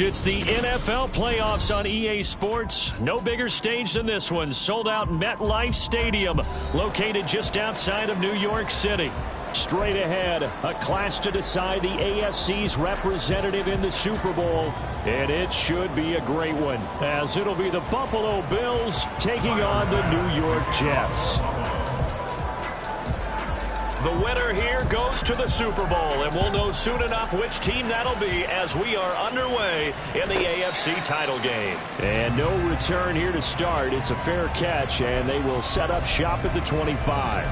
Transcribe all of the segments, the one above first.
It's the NFL playoffs on EA Sports. No bigger stage than this one. Sold out MetLife Stadium, located just outside of New York City. Straight ahead, a clash to decide the AFC's representative in the Super Bowl. And it should be a great one, as it'll be the Buffalo Bills taking on the New York Jets. The winner here goes to the Super Bowl, and we'll know soon enough which team that'll be as we are underway in the AFC title game. And no return here to start. It's a fair catch, and they will set up shop at the 25.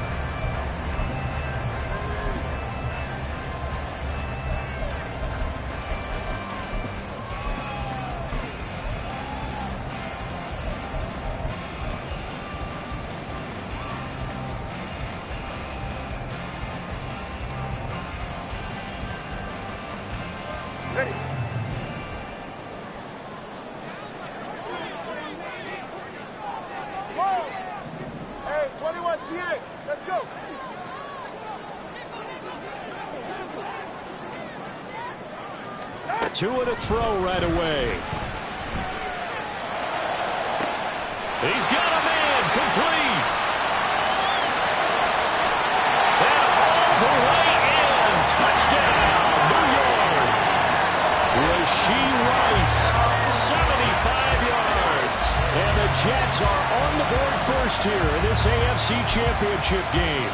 Two and a throw right away. He's got a man complete. And all the way in. Touchdown, New York. Rashee Rice, 75 yards. And the Jets are on the board first here in this AFC Championship game.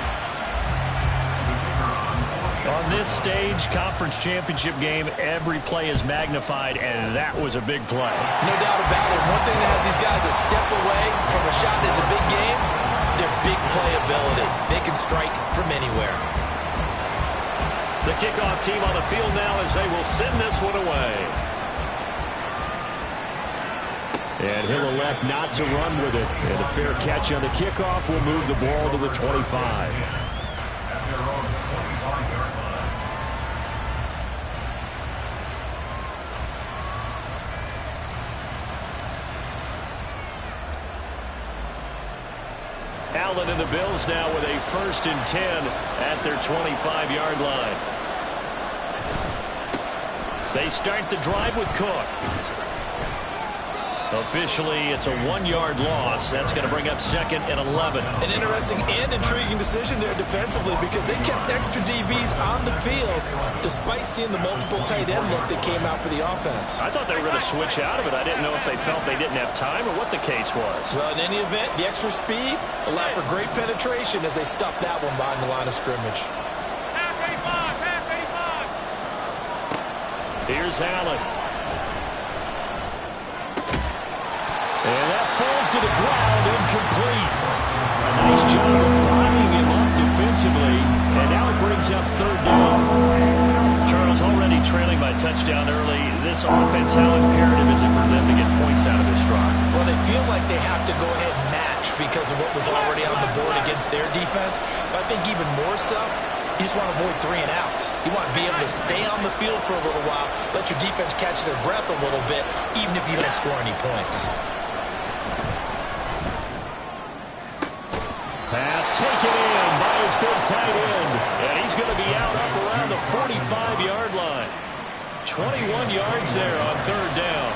On this stage, conference championship game, every play is magnified, and that was a big play. No doubt about it. One thing that has these guys a step away from a shot at the big game, their big play ability. They can strike from anywhere. The kickoff team on the field now as they will send this one away. And he'll elect not to run with it. And a fair catch on the kickoff will move the ball to the 25. Allen and the Bills now with a 1st and 10 at their 25-yard line. They start the drive with Cook. Officially, it's a 1-yard loss. That's going to bring up 2nd and 11. An interesting and intriguing decision there defensively because they kept extra DBs on the field despite seeing the multiple tight end look that came out for the offense. I thought they were going to switch out of it. I didn't know if they felt they didn't have time or what the case was. Well, in any event, the extra speed allowed for great penetration as they stuffed that one behind the line of scrimmage. Here's Allen. And that falls to the ground, incomplete. A nice job of bodying him up defensively. And now it brings up 3rd down. Charles already trailing by touchdown early. This offense, how imperative is it for them to get points out of their stride? Well, they feel like they have to go ahead and match because of what was already on the board against their defense. But I think even more so, you just want to avoid 3 and outs. You want to be able to stay on the field for a little while, let your defense catch their breath a little bit, even if you don't score any points. Pass taken in by his big tight end. And he's going to be out up around the 45-yard line. 21 yards there on 3rd down.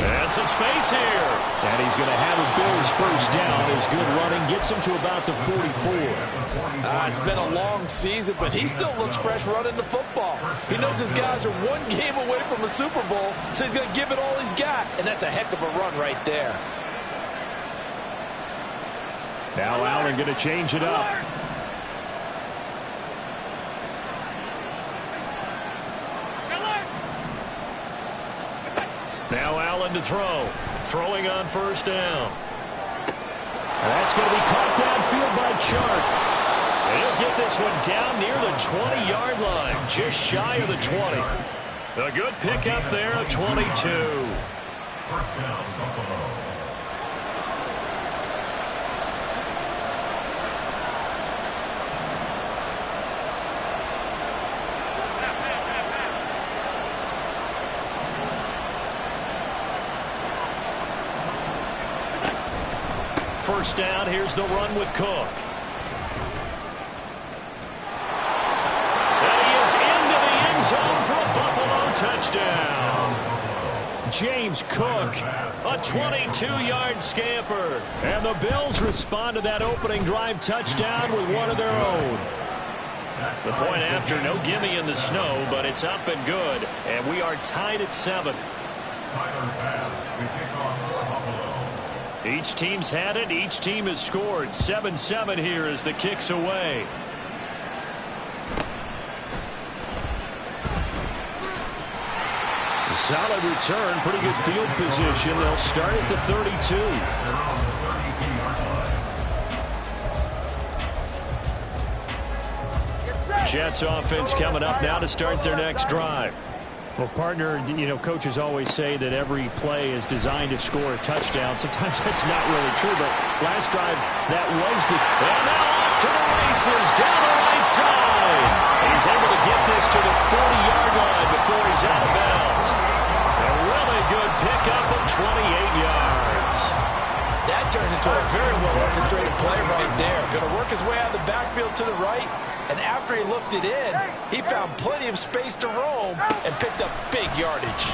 And some space here. And he's going to have a Bills 1st down. His good running gets him to about the 44. It's been a long season, but he still looks fresh running the football. He knows his guys are 1 game away from a Super Bowl, so he's going to give it all he's got. And that's a heck of a run right there. Now Allen going to change it up. Now Allen to throw. Throwing on 1st down. That's going to be caught downfield by Chark. And he'll get this one down near the 20-yard line, just shy of the 20. A good pickup there, 22. 1st down, Buffalo. First down, here's the run with Cook. touchdown. James Cook, a 22-yard scamper. And the Bills respond to that opening drive touchdown with one of their own. The point after, no gimme in the snow, but it's up and good. And we are tied at 7. Each team's had it. Each team has scored. 7-7 here as the kick's away. A solid return. Pretty good field position. They'll start at the 32. Jets offense coming up now to start their next drive. Well, partner, you know, coaches always say that every play is designed to score a touchdown. Sometimes that's not really true, but last drive, that was the... And now off to the races, down the right side. He's able to get this to the 40-yard line before he's out of bounds. A really good pickup of 28 yards. That turns into a very well-orchestrated play right there. Going to work his way out of the backfield to the right. And after he looked it in, he found plenty of space to roam and picked up big yardage.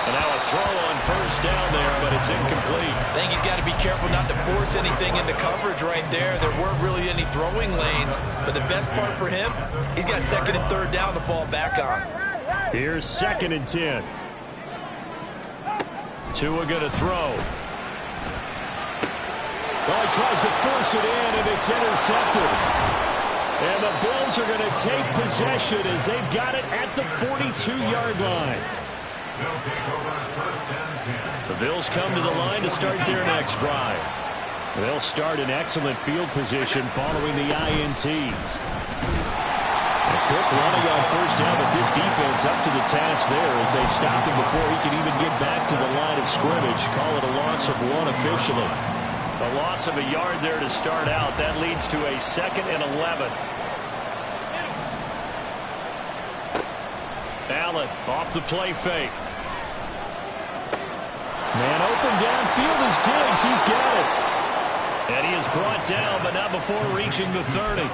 And now a throw on first down there, but it's incomplete. I think he's got to be careful not to force anything into coverage right there. There weren't really any throwing lanes, but the best part for him, he's got second and third down to fall back on. Here's 2nd and 10. Tua going to throw. Well, he tries to force it in, and it's intercepted. And the Bills are going to take possession as they've got it at the 42-yard line. The Bills come to the line to start their next drive. They'll start in excellent field position following the INT. Cook running on first down, but this defense up to the task there as they stop him before he can even get back to the line of scrimmage. Call it a loss of 1 officially. A loss of a yard there to start out. That leads to a 2nd and 11. Allen off the play fake. Man open downfield is Diggs. He's got it. And he is brought down, but not before reaching the 30.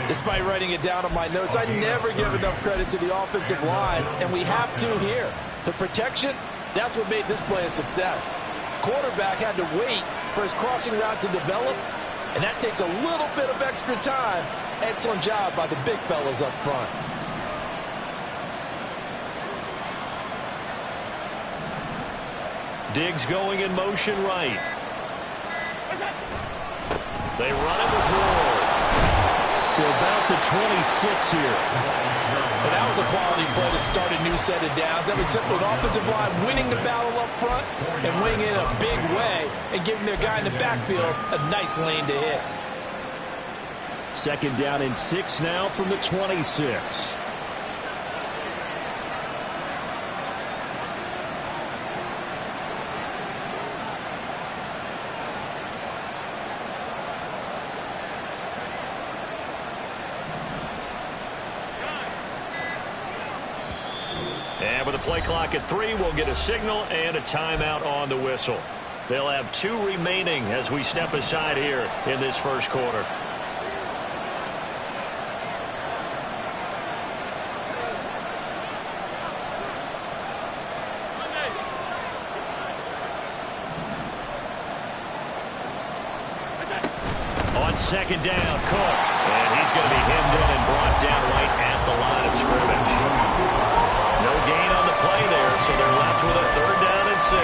Despite writing it down on my notes, I never give enough credit to the offensive line, and we have to here. The protection, that's what made this play a success. Quarterback had to wait for his crossing route to develop, and that takes a little bit of extra time. Excellent job by the big fellas up front. Diggs going in motion right. They run it with Ward to about the 26 here. And that was a quality play to start a new set of downs. That was simply an offensive line winning the battle up front and winning in a big way and giving their guy in the backfield a nice lane to hit. 2nd down and 6 now from the 26. And with a play clock at 3, we'll get a signal and a timeout on the whistle. They'll have 2 remaining as we step aside here in this first quarter. On 2nd down, Cook. And he's going to be hemmed in and brought down right at the line of scrimmage. No gain on the play there, so they're left with a 3rd down and 6.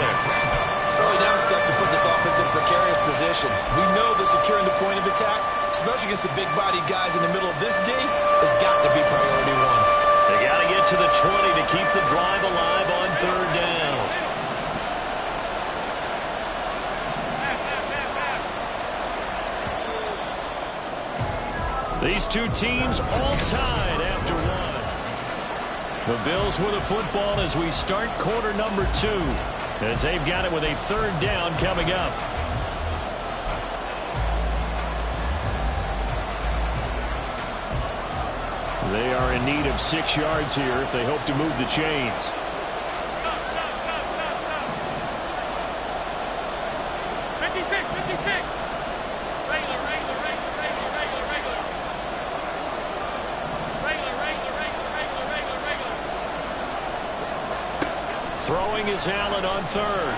Early down steps will put this offense in a precarious position. We know that securing the point of attack, especially against the big-bodied guys in the middle of this D, has got to be priority 1. They got to get to the 20 to keep the drive alive on 3rd down. These two teams all tied after 1. The Bills with a football as we start quarter number 2, as they've got it with a 3rd down coming up. They are in need of 6 yards here if they hope to move the chains. Throwing is Allen on third.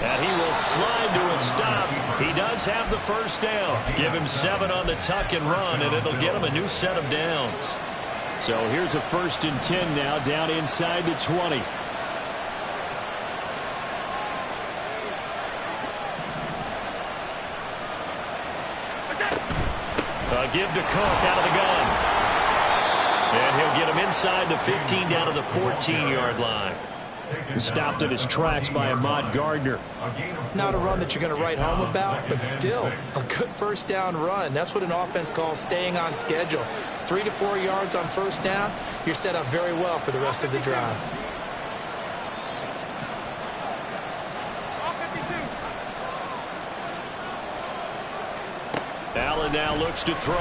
And he will slide to a stop. He does have the first down. Give him 7 on the tuck and run, and it'll get him a new set of downs. So here's a 1st and 10 now, down inside the 20. Give to Cook out of the gun. And he'll get him inside the 15 down to the 14-yard line. Stopped in his tracks by Ahmad Gardner. Not a run that you're going to write home about, but still a good first down run. That's what an offense calls staying on schedule. 3 to 4 yards on first down, you're set up very well for the rest of the drive. Allen now looks to throw. And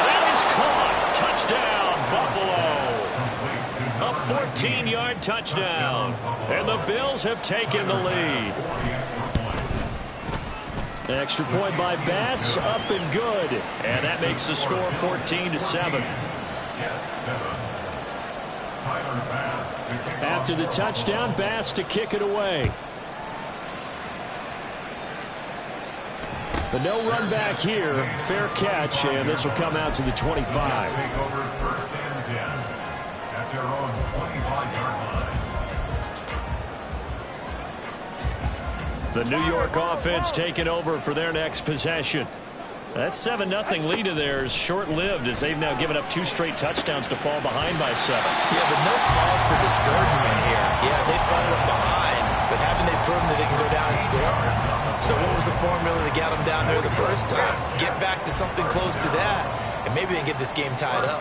that is caught. Touchdown, Buffalo. A 14-yard touchdown. And the Bills have taken the lead. Extra point by Bass, up and good. And that makes the score 14-7. After the touchdown, Bass to kick it away. But no run back here. Fair catch, and this will come out to the 25. The New York offense taking over for their next possession. That 7-0 lead of theirs short-lived as they've now given up 2 straight touchdowns to fall behind by 7. Yeah, but no cause for discouragement here. Yeah, they've fallen behind, but haven't they proven that they can go down and score? So what was the formula that got them down there the first time? Get back to something close to that, and maybe they can get this game tied up.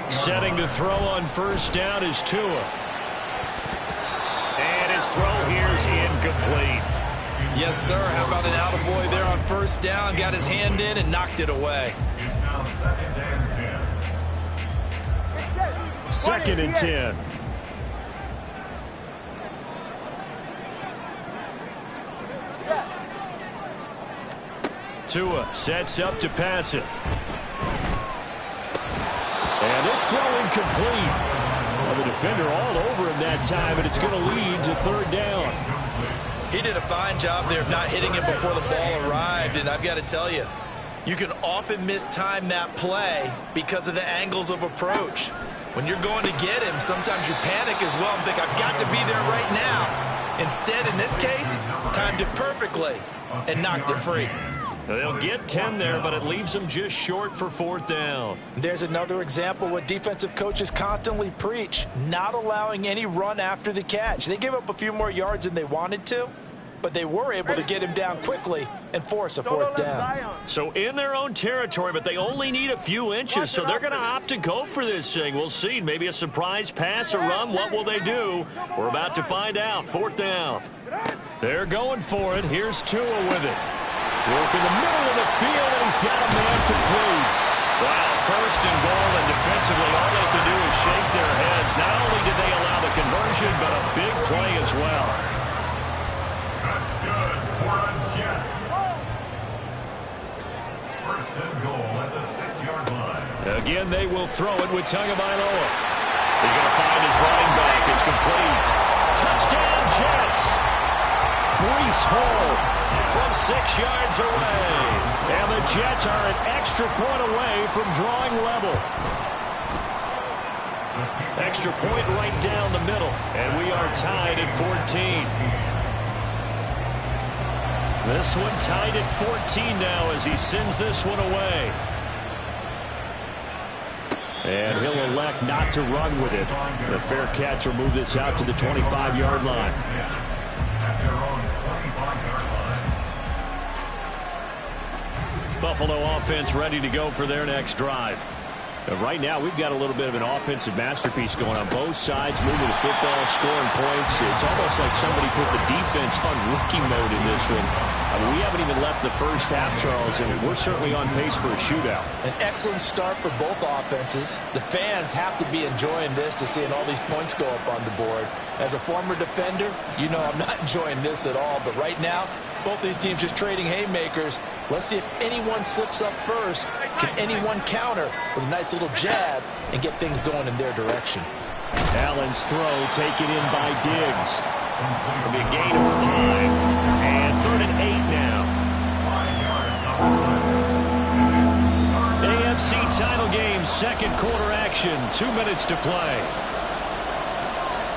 Setting to throw on first down is Tua. And his throw here is incomplete. Yes, sir. How about an attaboy there on first down? Got his hand in and knocked it away. 2nd and 10. Tua sets up to pass it. And this throw incomplete. Well, the defender all over him that time, and it's going to lead to 3rd down. He did a fine job there of not hitting him before the ball arrived, and I've got to tell you, you can often mistime that play because of the angles of approach. When you're going to get him, sometimes you panic as well and think, I've got to be there right now. Instead, in this case, timed it perfectly and knocked it free. They'll get 10 there, but it leaves them just short for 4th down. There's another example what defensive coaches constantly preach, not allowing any run after the catch. They gave up a few more yards than they wanted to, but they were able to get him down quickly and force a 4th down. So in their own territory, but they only need a few inches, so they're going to opt to go for this thing. We'll see. Maybe a surprise pass or run. What will they do? We're about to find out. 4th down. They're going for it. Here's Tua with it. Work in the middle of the field, and he's got a man complete. Wow, 1st and goal, and defensively, all they can do is shake their heads. Not only did they allow the conversion, but a big play as well. That's good for a Jets. 1st and goal at the 6-yard line. Again, they will throw it with Tagovailoa. He's going to find his running back. It's complete. Touchdown, Jets. Breece Hall from 6 yards away. And the Jets are an extra point away from drawing level. Extra point right down the middle. And we are tied at 14. This one tied at 14 now as he sends this one away. And he'll elect not to run with it. The fair catch will move this out to the 25-yard line. Buffalo offense ready to go for their next drive. Right now, we've got a little bit of an offensive masterpiece going on both sides, moving the football, scoring points. It's almost like somebody put the defense on rookie mode in this one. I mean, we haven't even left the first half, Charles, and we're certainly on pace for a shootout. An excellent start for both offenses. The fans have to be enjoying this to seeing all these points go up on the board. As a former defender, you know I'm not enjoying this at all, but right now, Both these teams just trading haymakers. Let's see if anyone slips up first. Can anyone counter with a nice little jab and get things going in their direction? Allen's throw taken in by Diggs. It'll be a gain of 5. And 3rd and 8 now. AFC title game, second quarter action. 2 minutes to play.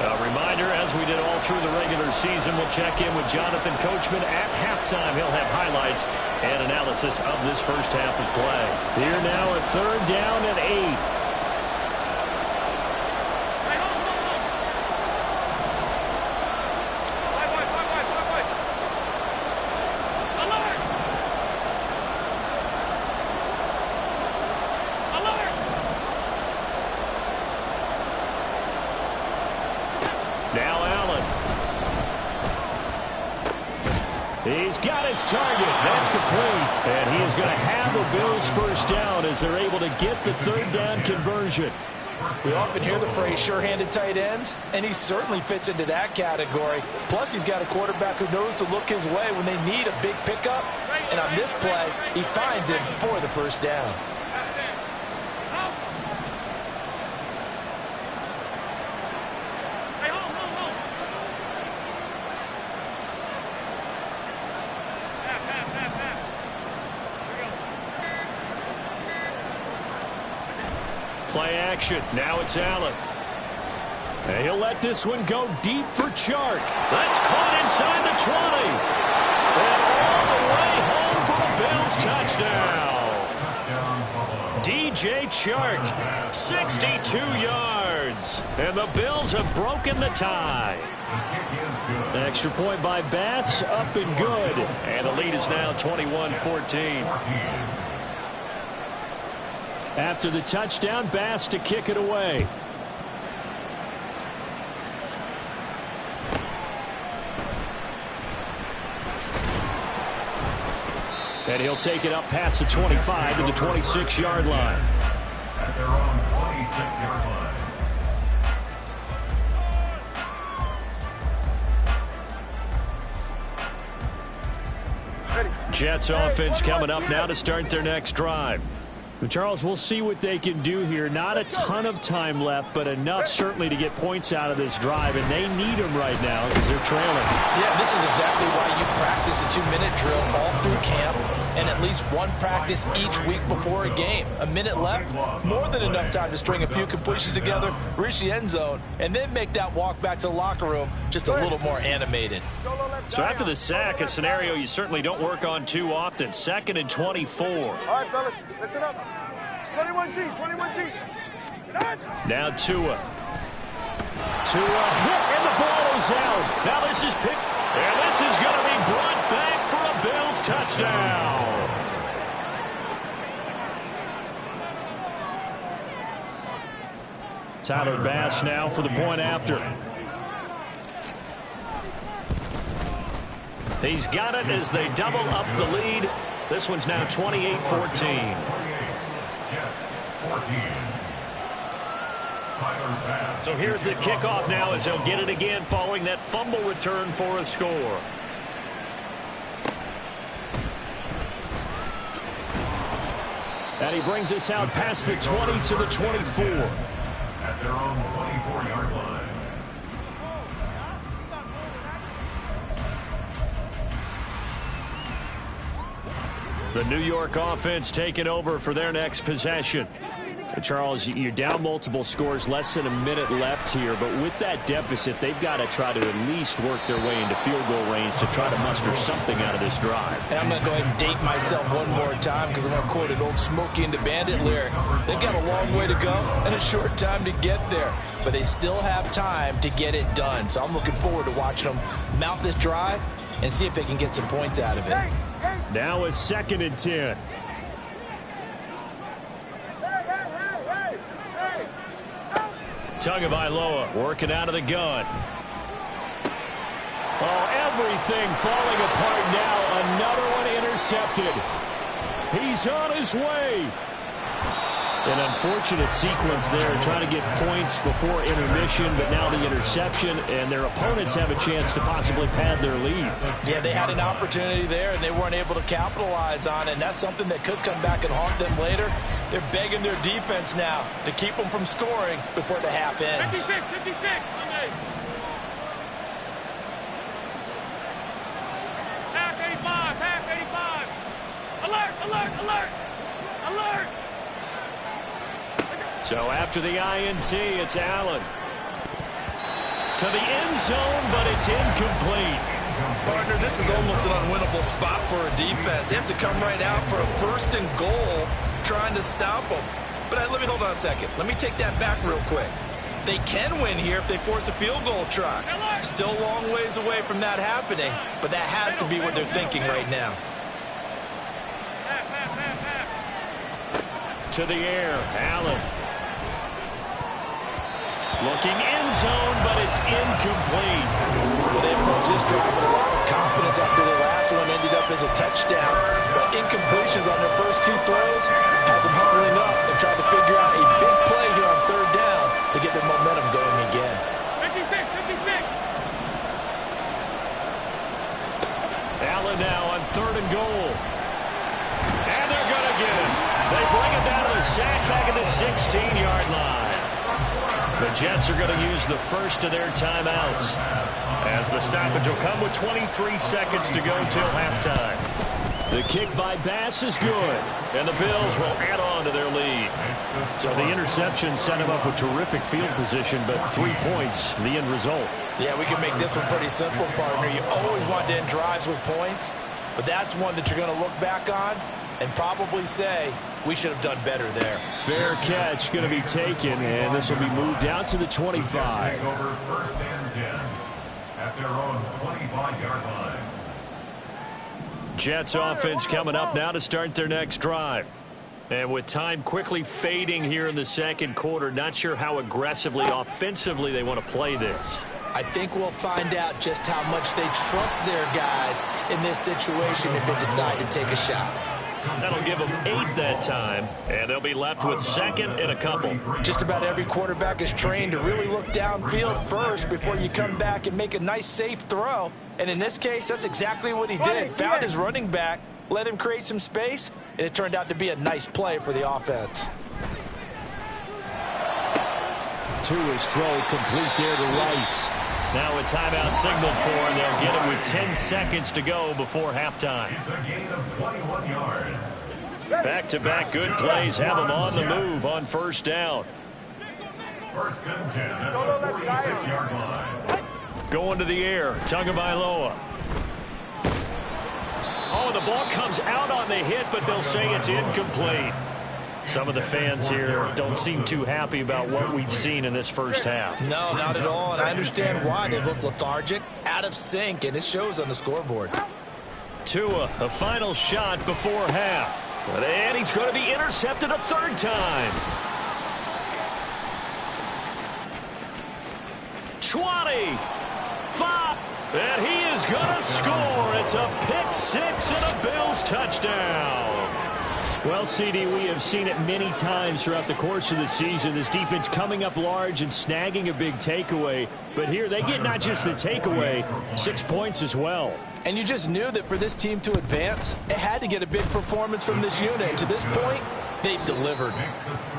A reminder, as we did all through the regular season, we'll check in with Jonathan Coachman at halftime. He'll have highlights and analysis of this first half of play. Here now, a 3rd down and 8. He's got his target. That's complete. And he is going to have the Bills first down as they're able to get the 3rd down conversion. We often hear the phrase sure-handed tight ends, and he certainly fits into that category. Plus, he's got a quarterback who knows to look his way when they need a big pickup. And on this play, he finds it for the first down. Play action. Now it's Allen. And he'll let this one go deep for Chark. That's caught inside the 20. And all the way home for a Bills touchdown. DJ Chark, 62 yards. And the Bills have broken the tie. Extra point by Bass, up and good. And the lead is now 21-14. After the touchdown, Bass to kick it away. And he'll take it up past the 25 to the 26-yard line. At their own 26-yard line. Jets offense coming up now to start their next drive. Charles, we'll see what they can do here. Not a ton of time left, but enough certainly to get points out of this drive, and they need them right now because they're trailing. Yeah, this is exactly why you practice a 2-minute drill all through camp and at least one practice each week before a game. A minute left, more than enough time to string a few completions together, reach the end zone, and then make that walk back to the locker room just a little more animated. So after the sack, a scenario you certainly don't work on too often. 2nd and 24. All right, fellas, listen up. 21G. Now Tua. Tua hit, and the ball is out. Now this is picked, and this is going to be brought back for a Bills touchdown. Tyler Bass now for the point after. He's got it as they double up the lead. This one's now 28-14. So here's the kickoff now as he'll get it again following that fumble return for a score. And he brings us out past the 20 to the 24. At their own 24-yard line. The New York offense taking over for their next possession. Charles, you're down multiple scores, less than a minute left here, but with that deficit, they've got to try to at least work their way into field goal range to try to muster something out of this drive. And I'm going to go ahead and date myself one more time because I'm going to quote an old Smokey and the Bandit lyric. They've got a long way to go and a short time to get there, but they still have time to get it done. So I'm looking forward to watching them mount this drive and see if they can get some points out of it. Now a 2nd and 10. Tagovailoa working out of the gun. Oh, everything falling apart now. Another one intercepted. He's on his way. An unfortunate sequence there, trying to get points before intermission, but now the interception, and their opponents have a chance to possibly pad their lead. Yeah, they had an opportunity there, and they weren't able to capitalize on it, and that's something that could come back and haunt them later. They're begging their defense now to keep them from scoring before the half ends. 56, 56. Half 85, half 85. Alert, alert, alert, alert. So after the INT, it's Allen. To the end zone, but it's incomplete. Partner, this is almost an unwinnable spot for a defense. They have to come right out for a 1st and goal trying to stop them. But let me hold on a second. Let me take that back real quick. They can win here if they force a field goal try. Still a long ways away from that happening, but that has to be what they're thinking right now. To the air, Allen. Looking end zone, but it's incomplete. Well, they approached this drive with a lot of confidence after their last one ended up as a touchdown. But incompletions on their first 2 throws has them huddling up and trying to figure out a big play here on 3rd down to get their momentum going again. 56, 56. Allen now on 3rd and goal. And they're going to get him. They bring him down to the sack back at the 16-yard line. The Jets are going to use the first of their timeouts, as the stoppage will come with 23 seconds to go till halftime. The kick by Bass is good, and the Bills will add on to their lead. So the interception set him up with terrific field position, but 3 points, the end result. Yeah, we can make this one pretty simple, partner. You always want to end drives with points, but that's one that you're going to look back on and probably say, we should have done better there. Fair catch going to be taken, and this will be moved out to the 25. Take over 1st and 10 at their own 25-yard line. Jets offense coming up now to start their next drive. And with time quickly fading here in the 2nd quarter, not sure how aggressively, offensively they want to play this. I think we'll find out just how much they trust their guys in this situation if they decide to take a shot. That'll give them 8 that time, and they'll be left with 2nd and a couple. Just about every quarterback is trained to really look downfield first before you come back and make a nice, safe throw. And in this case, that's exactly what he did. Found his running back, let him create some space, and it turned out to be a nice play for the offense. To his throw, complete there to Rice. Now a timeout signaled for, and they'll get it with 10 seconds to go before halftime. It's a gain of 21 yards. Back-to-back good plays have them on the move on 1st down. 1st and 10 at the 46-yard line. Going to the air, Tagovailoa. Oh, the ball comes out on the hit, but they'll say it's incomplete. Some of the fans here don't seem too happy about what we've seen in this 1st half. No, not at all, and I understand why. They've looked lethargic, out of sync, and it shows on the scoreboard. Tua, a final shot before half. And he's going to be intercepted a 3rd time. 20, 5, and he is going to score. It's a pick 6 and a Bills touchdown. Well, CD, we have seen it many times throughout the course of the season. This defense coming up large and snagging a big takeaway. But here they get not just the takeaway, 6 points as well. And you just knew that for this team to advance, it had to get a big performance from this unit. And to this point, they've delivered.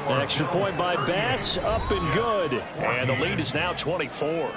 An extra point by Bass, up and good. And the lead is now 24.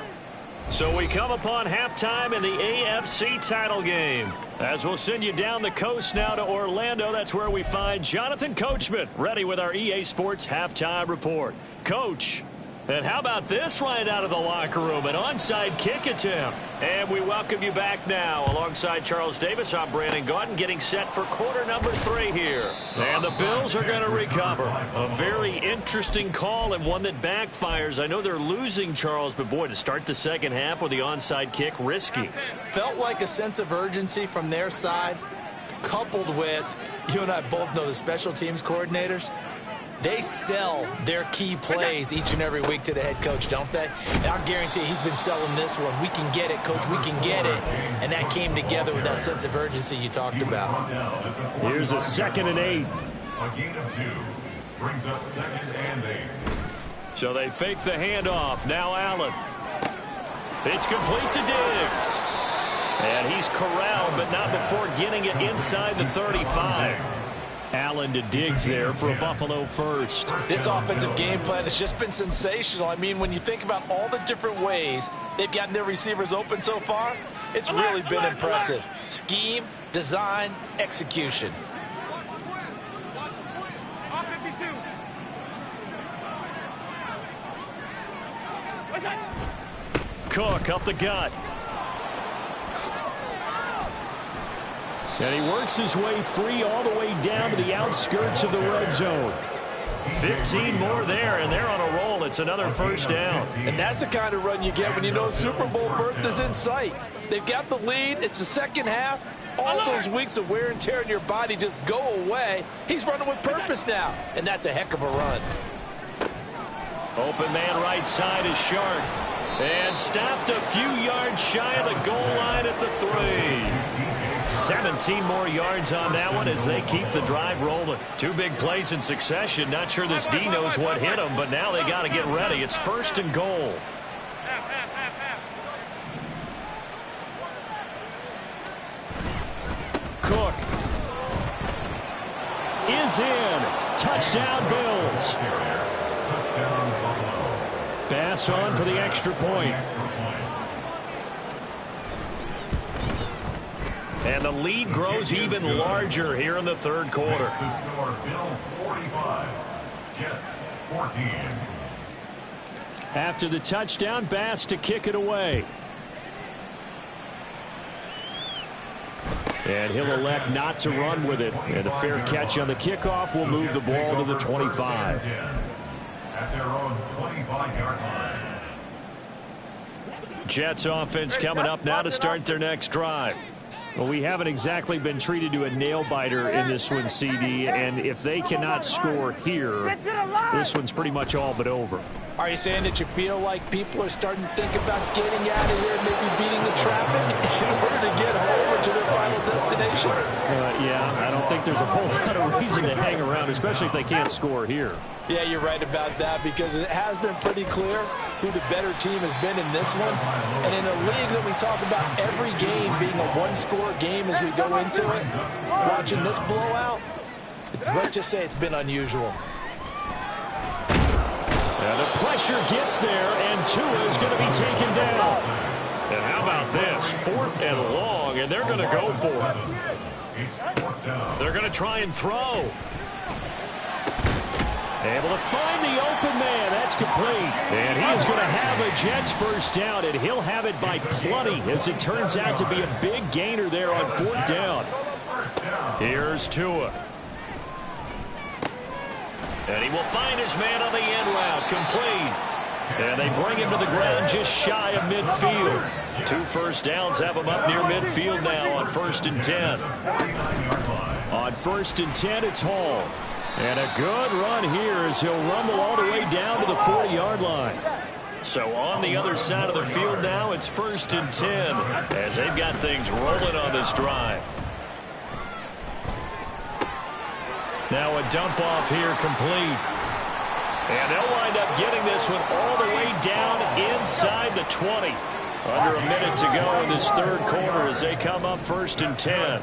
So we come upon halftime in the AFC title game. As we'll send you down the coast now to Orlando, that's where we find Jonathan Coachman, ready with our EA Sports halftime report. Coach, and how about this right out of the locker room, an onside kick attempt. And we welcome you back now. Alongside Charles Davis, I'm Brandon Gaudin, getting set for quarter number 3 here. And the Bills are going to recover. A very interesting call and one that backfires. I know they're losing, Charles, but boy, to start the 2nd half with the onside kick, risky. Felt like a sense of urgency from their side, coupled with, you and I both know the special teams coordinators, they sell their key plays each and every week to the head coach, don't they? And I guarantee he's been selling this one. We can get it, coach. We can get it. And that came together with that sense of urgency you talked about. Here's a 2nd and 8. A gain of 2. Brings up 2nd and 8. So they fake the handoff. Now Allen. It's complete to Diggs. And he's corralled, but not before getting it inside the 35. Allen to Diggs there for a Buffalo first. This offensive game plan has just been sensational. I mean, when you think about all the different ways they've gotten their receivers open so far, it's really been impressive. Scheme, design, execution. Cook up the gut. And he works his way free all the way down to the outskirts of the red zone. 15 more there, and they're on a roll. It's another first down. And that's the kind of run you get when you know Super Bowl berth is in sight. They've got the lead. It's the second half. All those weeks of wear and tear in your body just go away. He's running with purpose now, and that's a heck of a run. Open man right side is Shark. And stopped a few yards shy of the goal line at the 3. 17 more yards on that one as they keep the drive rolling. 2 big plays in succession. Not sure this D knows what hit him, but now they got to get ready. It's 1st and goal. Cook is in. Touchdown, Bills. Bass on for the extra point. And the lead grows even larger here in the 3rd quarter. Bills 45, Jets 14. After the touchdown, Bass to kick it away. And he'll elect not to run with it. And a fair catch on the kickoff will move the ball to the 25. At their own 25-yard line. Jets offense coming up now to start their next drive. Well, we haven't exactly been treated to a nail-biter in this one, CD, and if they cannot score here, this one's pretty much all but over. Are you saying that you feel like people are starting to think about getting out of here and maybe beating the traffic in order to get home or to their final destination? Yeah, I don't think there's a whole lot of reason to hang around, especially if they can't score here. Yeah, you're right about that because it has been pretty clear who the better team has been in this one. And in a league that we talk about every game being a one-score game as we go into it, watching this blowout, let's just say it's been unusual. And the pressure gets there, and Tua is going to be taken down. And how about this? 4th and long, and they're going to go for it. They're going to try and throw. Able to find the open man. That's complete. And he is going to have a Jets first down, and he'll have it by plenty as it turns out to be a big gainer there on 4th down. Here's Tua. And he will find his man on the end route. Complete. And they bring him to the ground just shy of midfield. 2 first downs have him up near midfield now on 1st and 10. On 1st and 10, it's Hall. And a good run here as he'll rumble all the way down to the 40-yard line. So on the other side of the field now, it's 1st and 10 as they've got things rolling on this drive. Now a dump off here complete. And they'll wind up getting this one all the way down inside the 20. Under a minute to go in this 3rd quarter as they come up 1st and 10.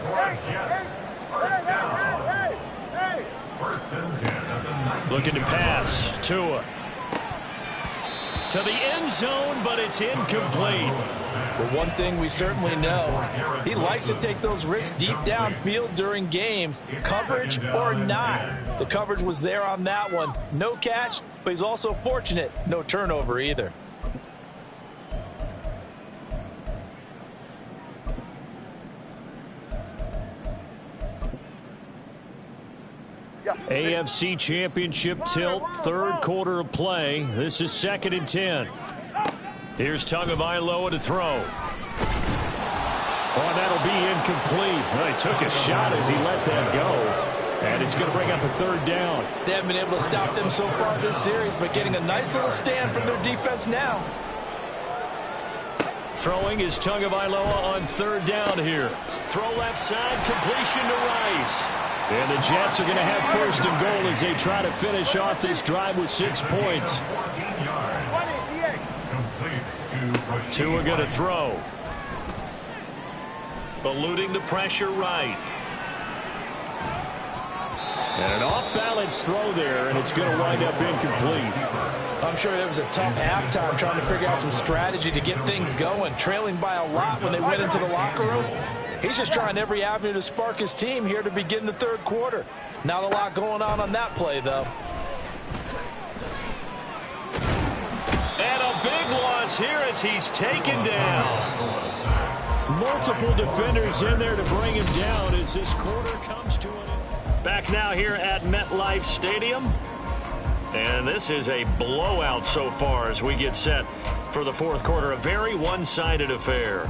Looking to pass. Tua. To the end zone, but it's incomplete. But one thing we certainly know, he likes to take those risks deep downfield during games, coverage or not. The coverage was there on that one. No catch, but he's also fortunate. No turnover either. AFC Championship tilt, 3rd quarter of play. This is 2nd and 10. Here's Tagovailoa to throw. Oh, that'll be incomplete. Well, he took a shot as he let that go. And it's going to bring up a 3rd down. They haven't been able to stop them so far this series, but getting a nice little stand from their defense now. Throwing is Tagovailoa on third down here. Throw left side, completion to Rice. And the Jets are going to have first and goal as they try to finish off this drive with 6 points. Two are going to throw. Eluding the pressure right. And an off-balance throw there, and it's going to wind up incomplete. I'm sure there was a tough halftime trying to figure out some strategy to get things going, trailing by a lot when they went into the locker room. He's just trying every avenue to spark his team here to begin the third quarter. Not a lot going on that play, though. And a big loss here as he's taken down. Multiple defenders in there to bring him down as this quarter comes to an end. Back now here at MetLife Stadium. And this is a blowout so far as we get set for the fourth quarter. A very one-sided affair.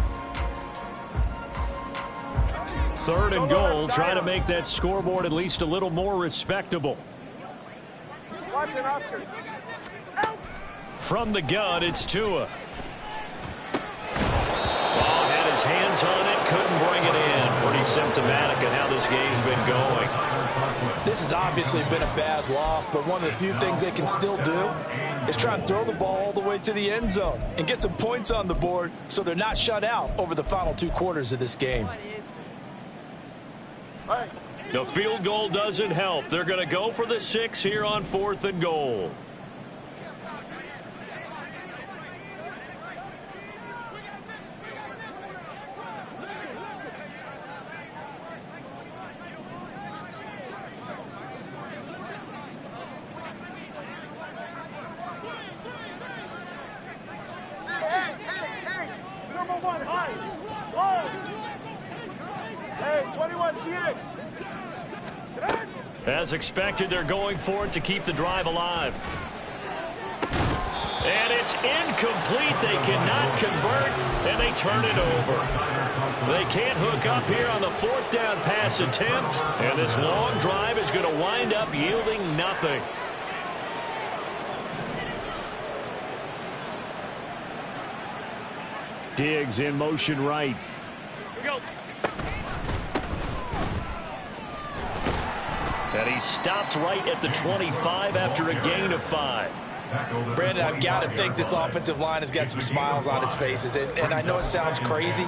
Third and goal, trying to make that scoreboard at least a little more respectable. From the gun, it's Tua. Ball had his hands on it, couldn't bring it in. Pretty symptomatic of how this game's been going. This has obviously been a bad loss, but one of the few things they can still do is try and throw the ball all the way to the end zone and get some points on the board so they're not shut out over the final 2 quarters of this game. The field goal doesn't help. They're going to go for the 6 here on 4th and goal. As expected, they're going for it to keep the drive alive. And it's incomplete. They cannot convert, and they turn it over. They can't hook up here on the 4th down pass attempt, and this long drive is going to wind up yielding nothing. Diggs in motion right. Here we go. And he stopped right at the 25 after a gain of 5. Brandon, I've got to think this offensive line has got some smiles on its faces. And I know it sounds crazy,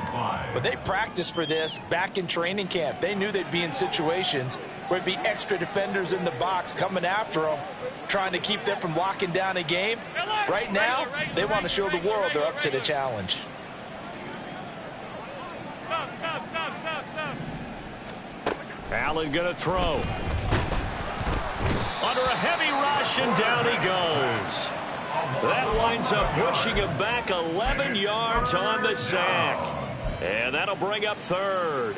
but they practiced for this back in training camp. They knew they'd be in situations where it'd be extra defenders in the box coming after them, trying to keep them from locking down a game. Right now, they want to show the world they're up to the challenge. Allen going to throw. Under a heavy rush, and down he goes. That winds up pushing him back 11 yards on the sack. And that'll bring up 3rd.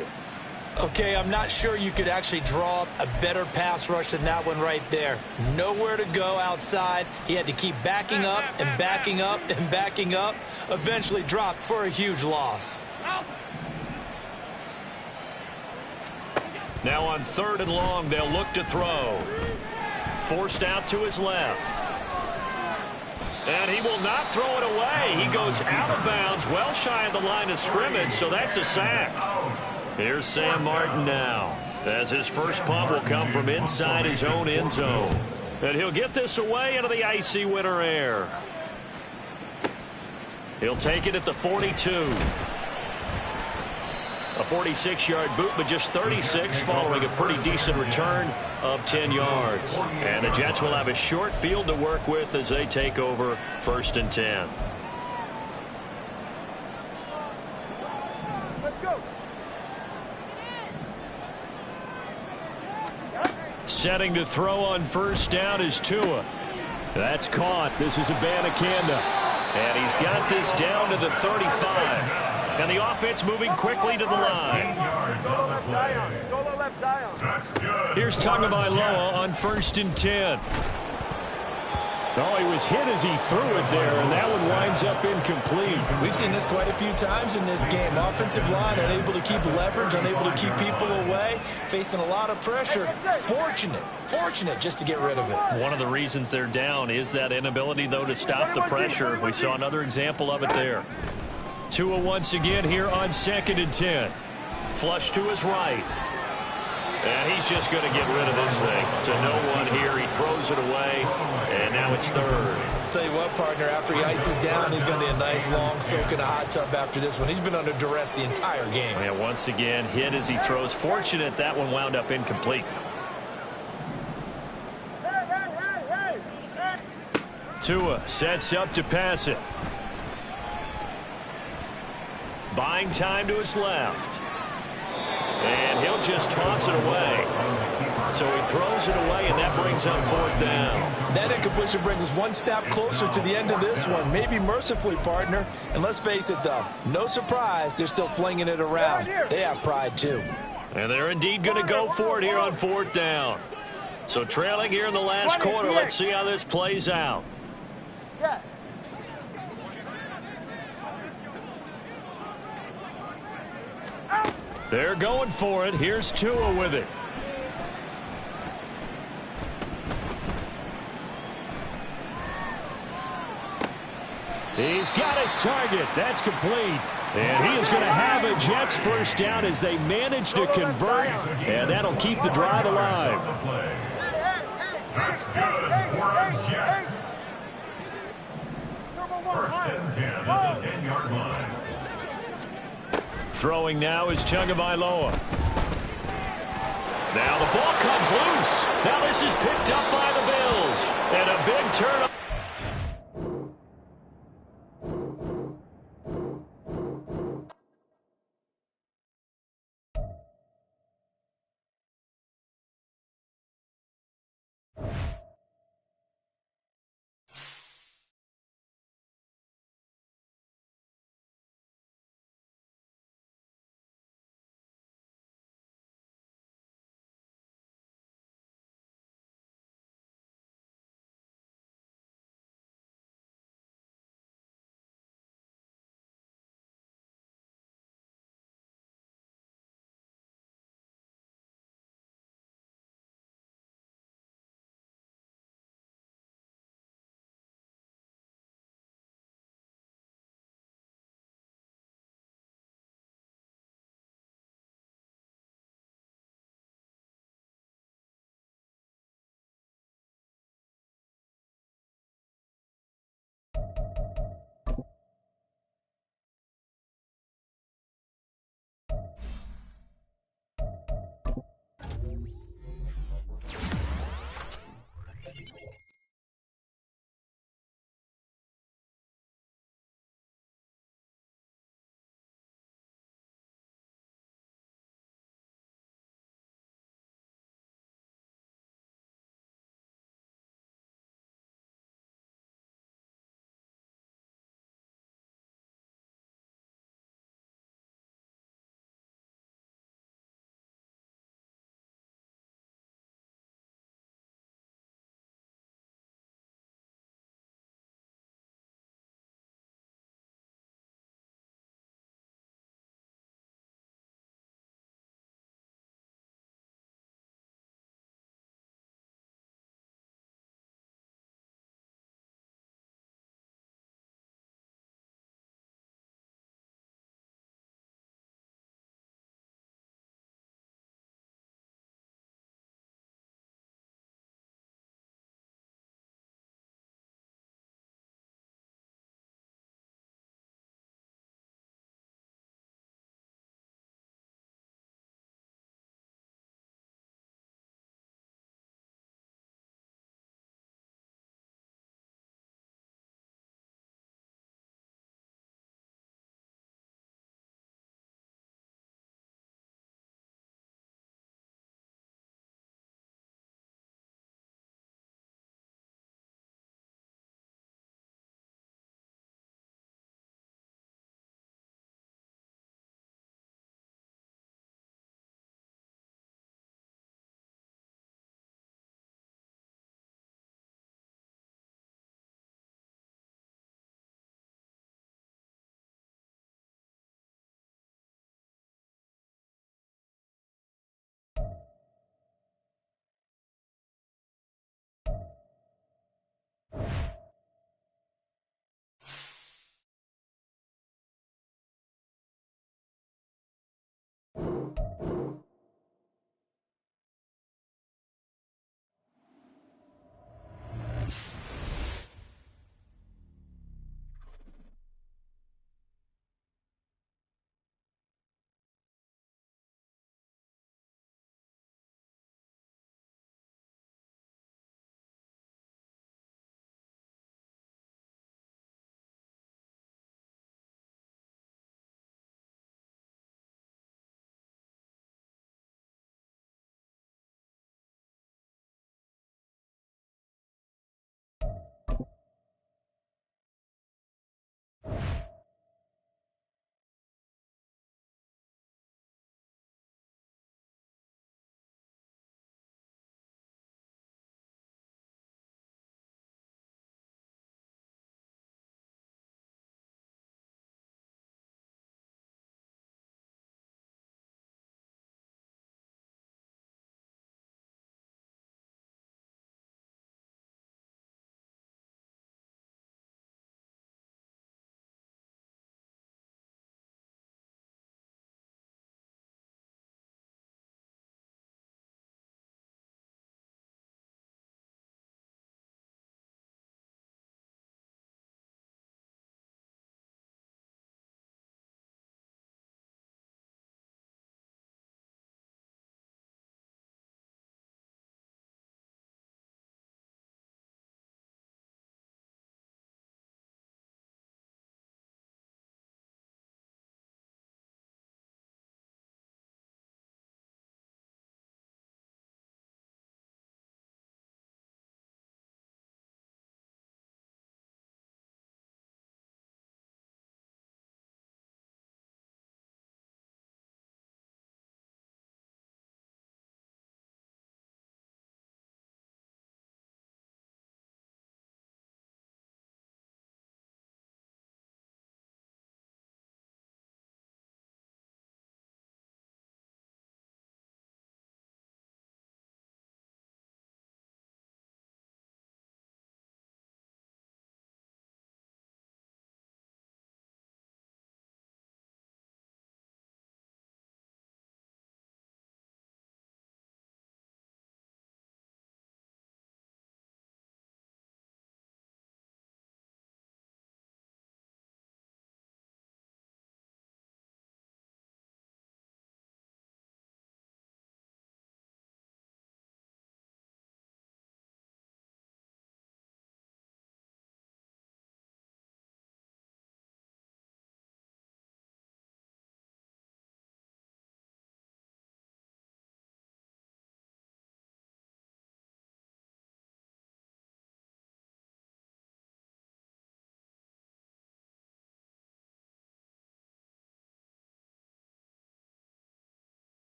Okay, I'm not sure you could actually draw up a better pass rush than that one right there. Nowhere to go outside. He had to keep backing up and backing up and backing up. Eventually dropped for a huge loss. Now on 3rd and long, they'll look to throw. Forced out to his left. And he will not throw it away. He goes out of bounds, well shy of the line of scrimmage, so that's a sack. Here's Sam Martin now, as his first punt will come from inside his own end zone. And he'll get this away into the icy winter air. He'll take it at the 42. A 46-yard boot, but just 36 following a pretty decent return of 10 yards. And the Jets will have a short field to work with as they take over 1st and 10. Let's go. Setting to throw on 1st down is Tua. That's caught. This is Abanikanda. And he's got this down to the 35. And the offense moving quickly to the line. Solo left Zion. Here's Tagovailoa on 1st and 10. Oh, he was hit as he threw it there, and that one winds up incomplete. We've seen this quite a few times in this game. Offensive line unable to keep leverage, unable to keep people away, facing a lot of pressure. Fortunate just to get rid of it. One of the reasons they're down is that inability, though, to stop the pressure. We saw another example of it there. Tua once again here on 2nd and 10. Flush to his right. And he's just going to get rid of this thing to no one here. He throws it away, and now it's 3rd. Tell you what, partner, after he ices down, he's going to need a nice long soak in a hot tub after this one. He's been under duress the entire game. And once again, hit as he throws. Fortunate that one wound up incomplete. Tua sets up to pass it. Buying time to his left. And he'll just toss it away. So he throws it away, and that brings up 4th down. That incompletion brings us one step closer to the end of this one. Maybe mercifully, partner. And let's face it, though, no surprise, they're still flinging it around. They have pride, too. And they're indeed going to go for it here on 4th down. So trailing here in the last quarter. Let's see how this plays out. They're going for it. Here's Tua with it. He's got his target. That's complete. And he is going to have a Jets first down as they manage to convert. And that'll keep the drive alive. That's good for our Jets. 1st and 10 at the 10-yard line. Throwing now is Tagovailoa. Now the ball comes loose. Now this is picked up by the Bills. And a big turnover.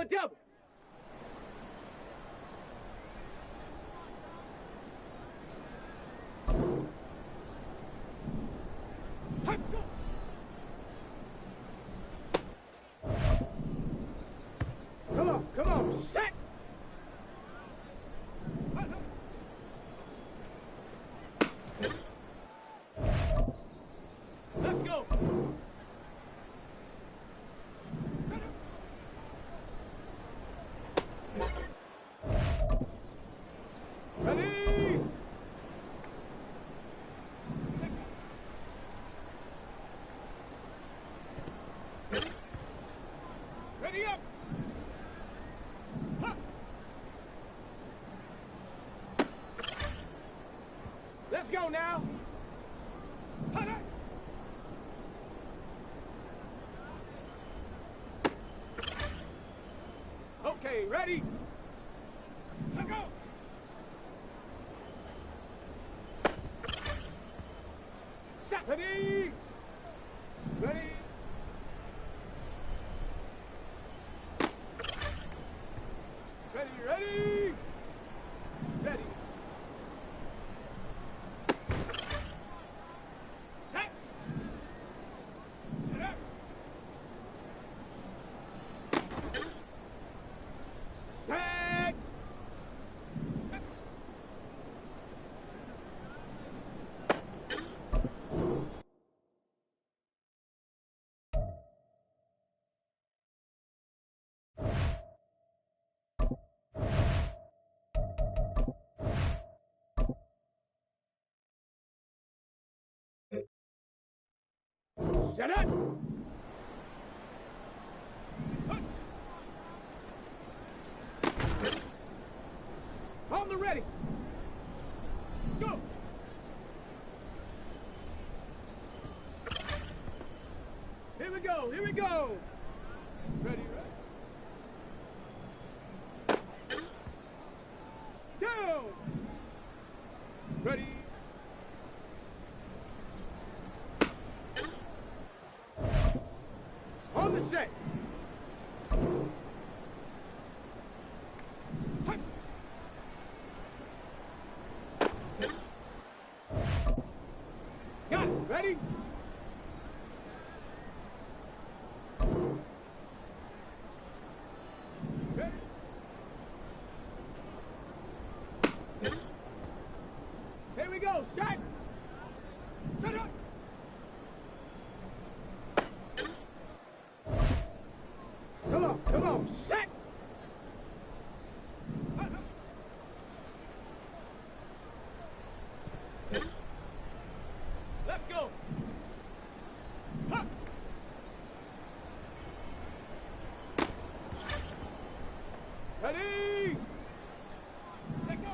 a double. Come on, set. Let's go. Ready? Ready up. Let's go now. Okay, ready? Let's go. Set. Ready? Ready? Ready, ready? Ready. Set. Set up. Set. Set up. On the ready. Go. Here we go. Here we go. Ready, ready. Go. Ready. On the set. Got it. Ready? Ready? Here we go. Set. Set up. Come on, set! Let's go! Huh. Ready! Let go!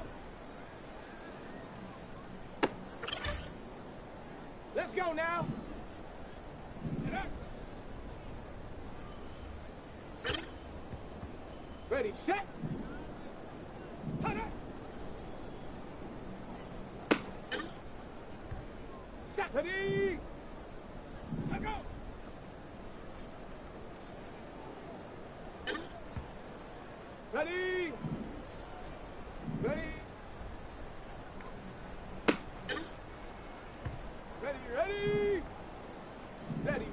Let's go now! Ready, set. Set. Ready. Let go. Ready. Ready. Ready, ready. Ready.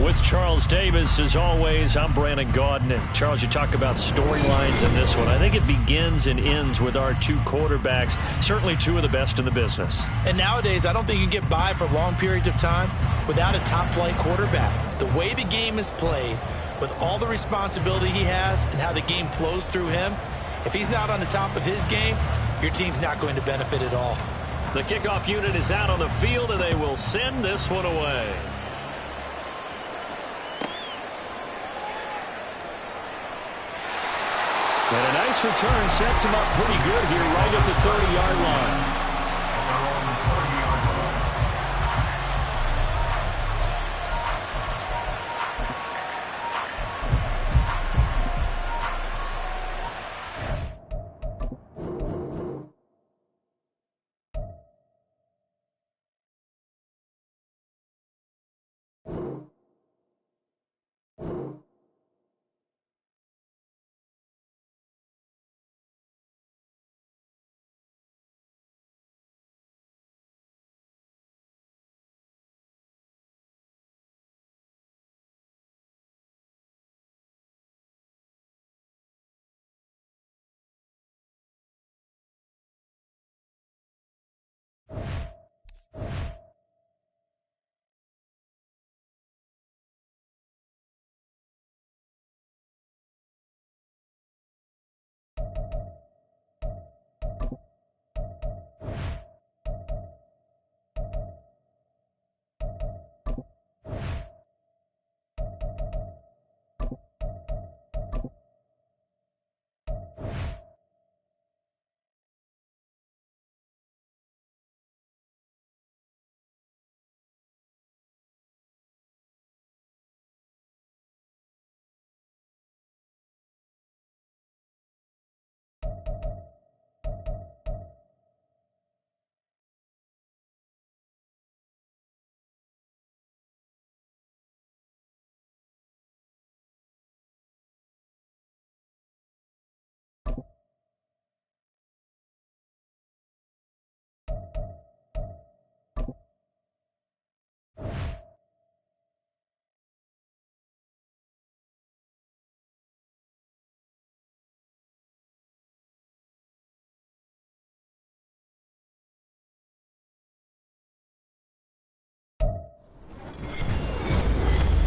With Charles Davis, as always, I'm Brandon Gaudin. And Charles, you talk about storylines in this one. I think it begins and ends with our two quarterbacks, certainly two of the best in the business. And nowadays, I don't think you can get by for long periods of time without a top-flight quarterback. The way the game is played, with all the responsibility he has and how the game flows through him, if he's not on the top of his game, your team's not going to benefit at all. The kickoff unit is out on the field, and they will send this one away. And a nice return sets him up pretty good here right at the 30-yard line.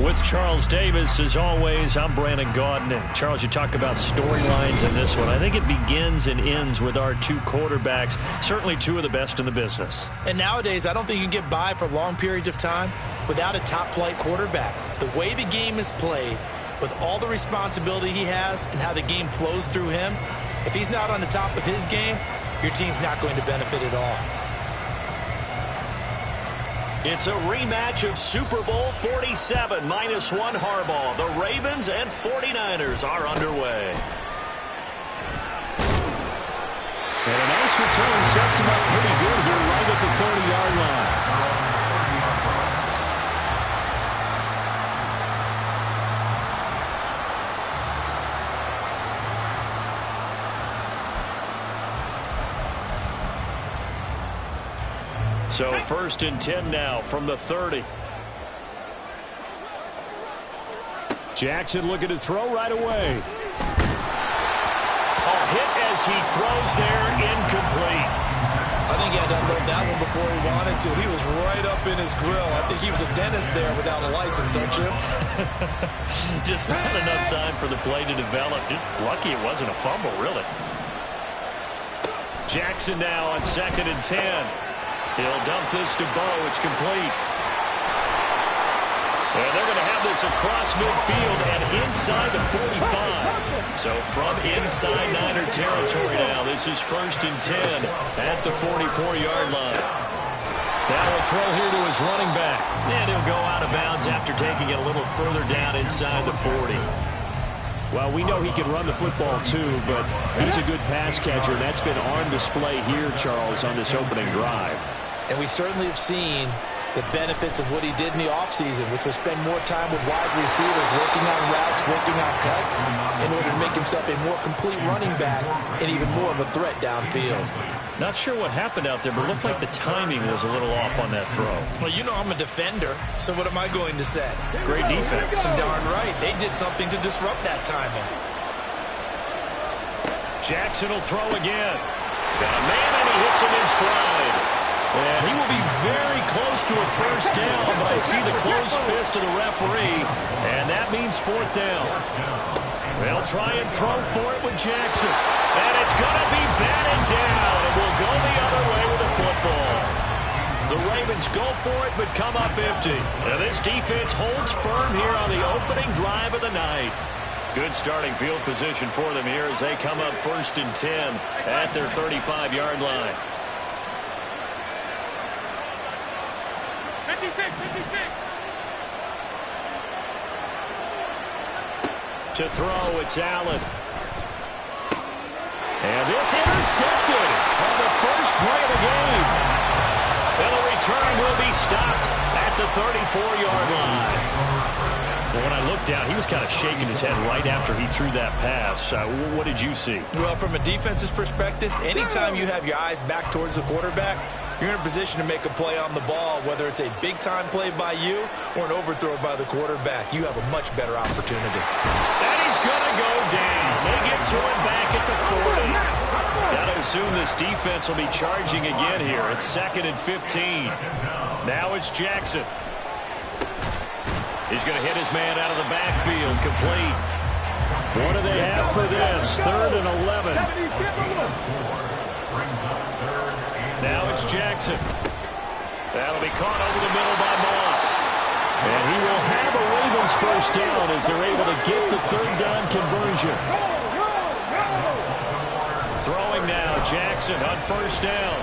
With Charles Davis, as always, I'm Brandon Gaudin. And Charles, you talk about storylines in this one. I think it begins and ends with our two quarterbacks, certainly two of the best in the business. And nowadays, I don't think you can get by for long periods of time without a top-flight quarterback. The way the game is played, with all the responsibility he has and how the game flows through him, if he's not on the top of his game, your team's not going to benefit at all. It's a rematch of Super Bowl 47, -1 Harbaugh. The Ravens and 49ers are underway. And a nice return sets him up pretty good here right at the 30-yard line. So 1st and 10 now from the 30. Jackson looking to throw right away. A hit as he throws there, incomplete. I think he had to unload that one before he wanted to. He was right up in his grill. I think he was a dentist there without a license, don't you? Just not enough time for the play to develop. Just lucky it wasn't a fumble, really. Jackson now on 2nd and 10. He'll dump this to Bo. It's complete. And they're going to have this across midfield and inside the 45. So from inside Niner territory now, this is 1st and 10 at the 44-yard line. That'll throw here to his running back. And he'll go out of bounds after taking it a little further down inside the 40. Well, we know he can run the football too, but he's a good pass catcher, and that's been on display here, Charles, on this opening drive. And we certainly have seen The benefits of what he did in the offseason, which was spend more time with wide receivers, working on routes, working on cuts, in order to make himself a more complete running back and even more of a threat downfield. Not sure what happened out there, but it looked like the timing was a little off on that throw. Well, you know I'm a defender, so what am I going to say? Great defense. Darn right. They did something to disrupt that timing. Jackson will throw again. Got a man, and he hits him in stride. And he will be very close to a first down, but I see the closed fist of the referee, and that means fourth down. They'll try and throw for it with Jackson. And it's going to be batted down, and we'll go the other way with the football. The Ravens go for it, but come up empty. And this defense holds firm here on the opening drive of the night. Good starting field position for them here as they come up 1st and 10 at their 35-yard line. 56. To throw, it's Allen. And this intercepted on the first play of the game. And the return will be stopped at the 34-yard line. Well, when I looked down, he was kind of shaking his head right after he threw that pass. What did you see? Well, from a defense's perspective, anytime you have your eyes back towards the quarterback, you're in a position to make a play on the ball, whether it's a big-time play by you or an overthrow by the quarterback. You have a much better opportunity. And he's going to go down. They get to him back at the 40. Got to assume this defense will be charging again here. It's 2nd and 15. Now it's Jackson. He's going to hit his man out of the backfield, complete. What do they have for this? 3rd and 11. Now it's Jackson. That'll be caught over the middle by Moss. And he will have a Ravens first down as they're able to get the 3rd down conversion. Throwing now, Jackson on 1st down.